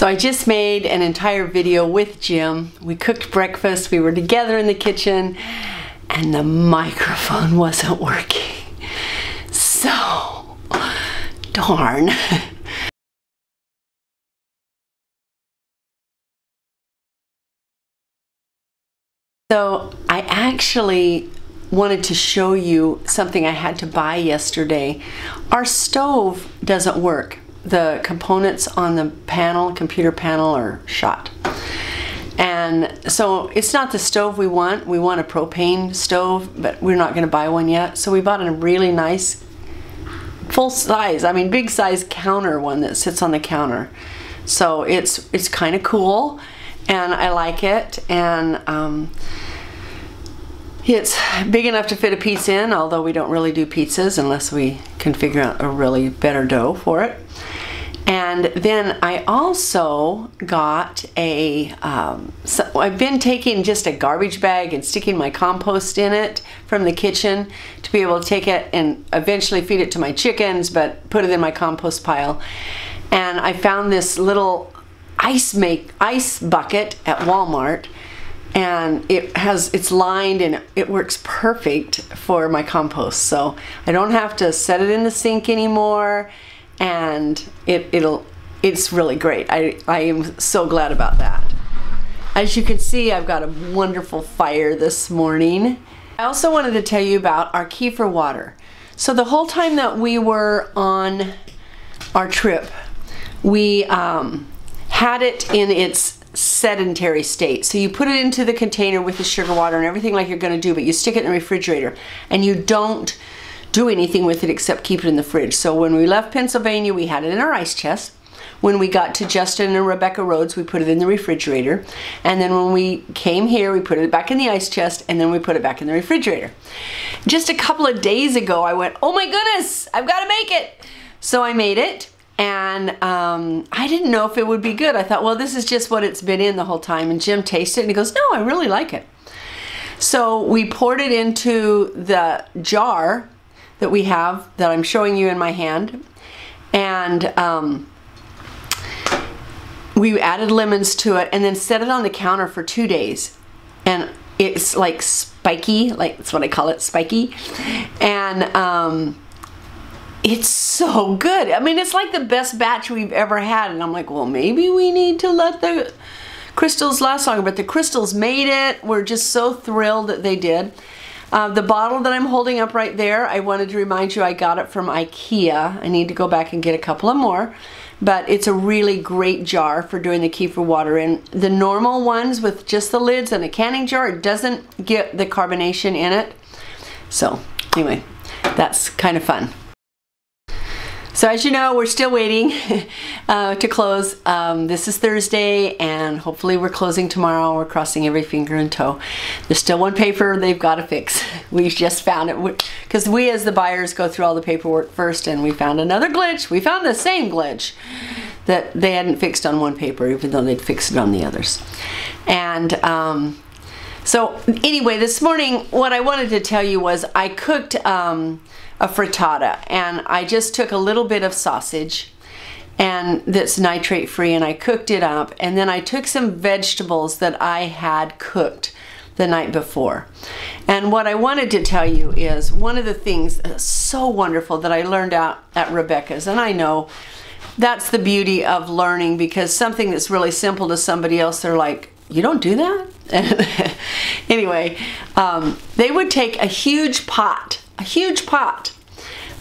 So I just made an entire video with Jim. We cooked breakfast, we were together in the kitchen, and the microphone wasn't working. So, darn. So I actually wanted to show you something I had to buy yesterday. Our stove doesn't work. The components on the panel, computer panel, are shot. And so it's not the stove we want. We want a propane stove, but we're not going to buy one yet. So we bought a really nice full size, I mean big size counter one that sits on the counter. So it's kind of cool and I like it, and it's big enough to fit a pizza in, although we don't really do pizzas unless we can figure out a really better dough for it. And then I also got a, I've been taking just a garbage bag and sticking my compost in it from the kitchen to be able to take it and eventually feed it to my chickens, but put it in my compost pile. And I found this little ice bucket at Walmart, and it's lined and it works perfect for my compost. So I don't have to set it in the sink anymore, and it's really great. I am so glad about that. As you can see, I've got a wonderful fire this morning. I also wanted to tell you about our Kefir water. So the whole time that we were on our trip, we had it in its sedentary state. So you put it into the container with the sugar water and everything like you're going to do, but you stick it in the refrigerator and you don't do anything with it except keep it in the fridge. So when we left Pennsylvania, we had it in our ice chest. When we got to Justin and Rebecca Rhodes, we put it in the refrigerator. And then when we came here, we put it back in the ice chest, and then we put it back in the refrigerator. Just a couple of days ago, I went, oh my goodness, I've got to make it. So I made it. And I didn't know if it would be good. I thought, well, this is just what it's been in the whole time. And Jim tasted it and he goes, no, I really like it. So we poured it into the jar that we have, that I'm showing you in my hand. And we added lemons to it and then set it on the counter for 2 days. And it's like spiky, like that's what I call it, spiky. And it's so good. I mean, it's like the best batch we've ever had. And I'm like, well, maybe we need to let the crystals last longer. But the crystals made it. We're just so thrilled that they did. The bottle that I'm holding up right there, I wanted to remind you I got it from IKEA. I need to go back and get a couple of more. But it's a really great jar for doing the Kefir water in. The normal ones with just the lids and a canning jar, it doesn't get the carbonation in it. So anyway, that's kind of fun. So as you know, we're still waiting to close. This is Thursday, and hopefully we're closing tomorrow. We're crossing every finger and toe. There's still one paper they've got to fix. We just found it, because we as the buyers go through all the paperwork first, and we found another glitch. We found the same glitch that they hadn't fixed on one paper, even though they'd fixed it on the others. And so anyway, this morning, what I wanted to tell you was I cooked a frittata, and I just took a little bit of sausage and that's nitrate free, and I cooked it up, and then I took some vegetables that I had cooked the night before. And what I wanted to tell you is one of the things that's so wonderful that I learned out at Rebecca's, and I know that's the beauty of learning, because something that's really simple to somebody else, they're like, you don't do that? Anyway, they would take a huge pot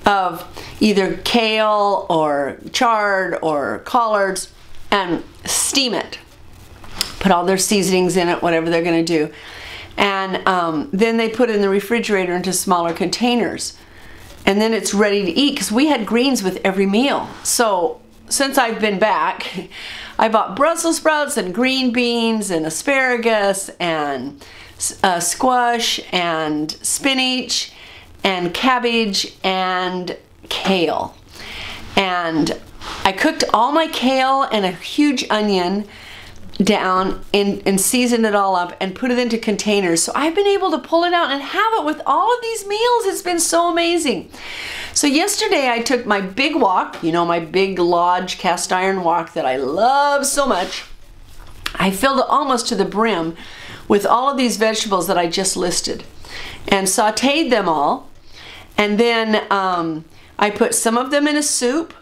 of either kale or chard or collards and steam it. Put all their seasonings in it, whatever they're going to do. And then they put it in the refrigerator into smaller containers. And then it's ready to eat, because we had greens with every meal. So since I've been back, I bought Brussels sprouts and green beans and asparagus and squash and spinach and cabbage and kale. And I cooked all my kale and a huge onion down and season it all up and put it into containers. So I've been able to pull it out and have it with all of these meals. It's been so amazing. So yesterday I took my big wok, you know, my big Lodge cast iron wok that I love so much. I filled it almost to the brim with all of these vegetables that I just listed and sauteed them all. And then I put some of them in a soup.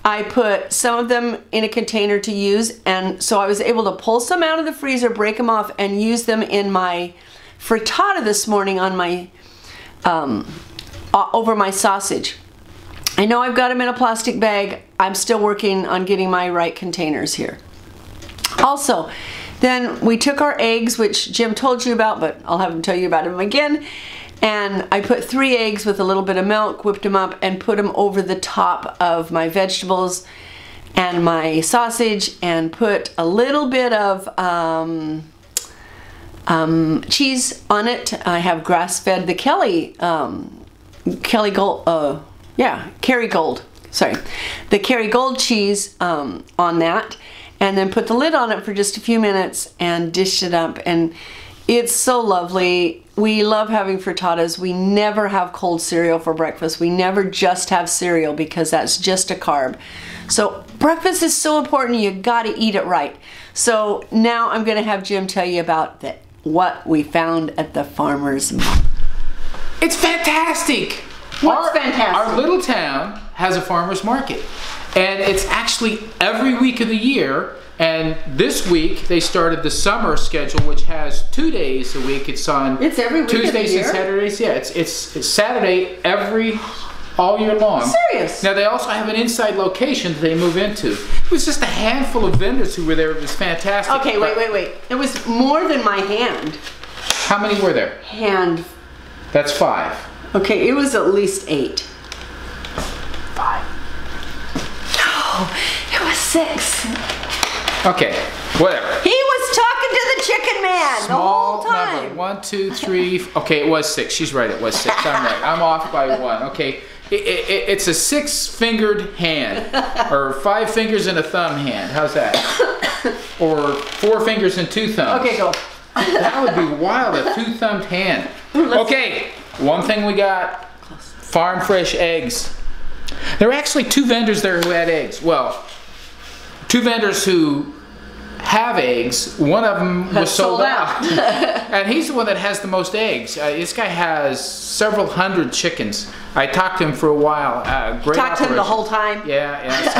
I put some of them in a container to use, and so I was able to pull some out of the freezer, break them off, and use them in my frittata this morning on my over my sausage. I know I've got them in a plastic bag. I'm still working on getting my right containers here. Also, then we took our eggs, which Jim told you about, but I'll have him tell you about them again. And I put 3 eggs with a little bit of milk, whipped them up, and put them over the top of my vegetables and my sausage, and put a little bit of cheese on it. I have grass-fed the Kerrygold, sorry, the Kerrygold cheese on that, and then put the lid on it for just a few minutes and dished it up, and it's so lovely. We love having frittatas. We never have cold cereal for breakfast. We never just have cereal because that's just a carb. So breakfast is so important. You gotta eat it right. So now I'm gonna have Jim tell you about what we found at the farmer's market. It's fantastic. What's fantastic? Our little town has a farmer's market, and it's actually every week of the year. And this week they started the summer schedule, which has 2 days a week. It's on every week Tuesdays and Saturdays. Yeah, it's Saturday all year long. Serious? Now they also have an inside location that they move into. It was just a handful of vendors who were there. It was fantastic. Okay, wait. It was more than my hand. How many were there? Hand. That's 5. Okay, it was at least 8. 5. Oh, it was 6. Okay, whatever. He was talking to the chicken man Small the whole time. Number. 1, 2, 3. Okay, it was 6. She's right. It was 6. I'm right. I'm off by 1. Okay, it's a 6-fingered hand, or 5 fingers and a thumb hand. How's that? Or 4 fingers and 2 thumbs. Okay, go. That would be wild. A 2-thumbed hand. Okay, one thing we got: farm fresh eggs. There were actually 2 vendors there who had eggs. Well, 2 vendors who have eggs. One of them was sold out. And he's the one that has the most eggs. This guy has several hundred chickens. I talked to him for a while. Great Talked to him the whole time? Yeah. So,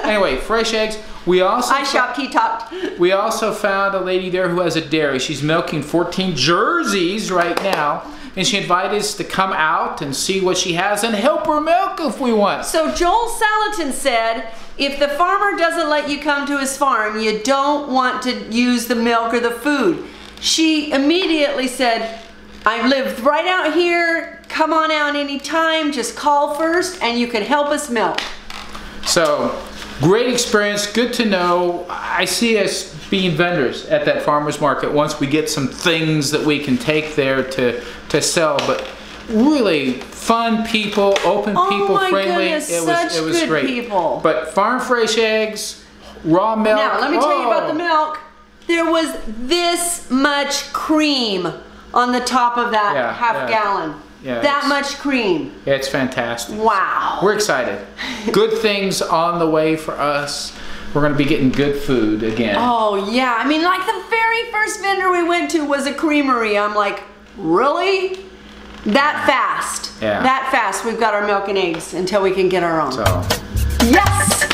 anyway, fresh eggs. We also he talked. We also found a lady there who has a dairy. She's milking 14 jerseys right now. And she invited us to come out and see what she has and help her milk if we want. So Joel Salatin said, if the farmer doesn't let you come to his farm, you don't want to use the milk or the food. She immediately said, I live right out here. Come on out anytime. Just call first and you can help us milk. So, great experience. Good to know. I see us being vendors at that farmer's market once we get some things that we can take there to sell. But really fun people, open people, friendly. Goodness, it was good great. People. But farm fresh eggs, raw milk. Now let me tell you about the milk. There was this much cream on the top of that half gallon. Yeah, that much cream. Yeah, it's fantastic. Wow. We're excited. Good things on the way for us. We're going to be getting good food again. Oh yeah, I mean, like the very first vendor we went to was a creamery. I'm like, really? That fast? Yeah. That fast we've got our milk and eggs until we can get our own. So. Yes!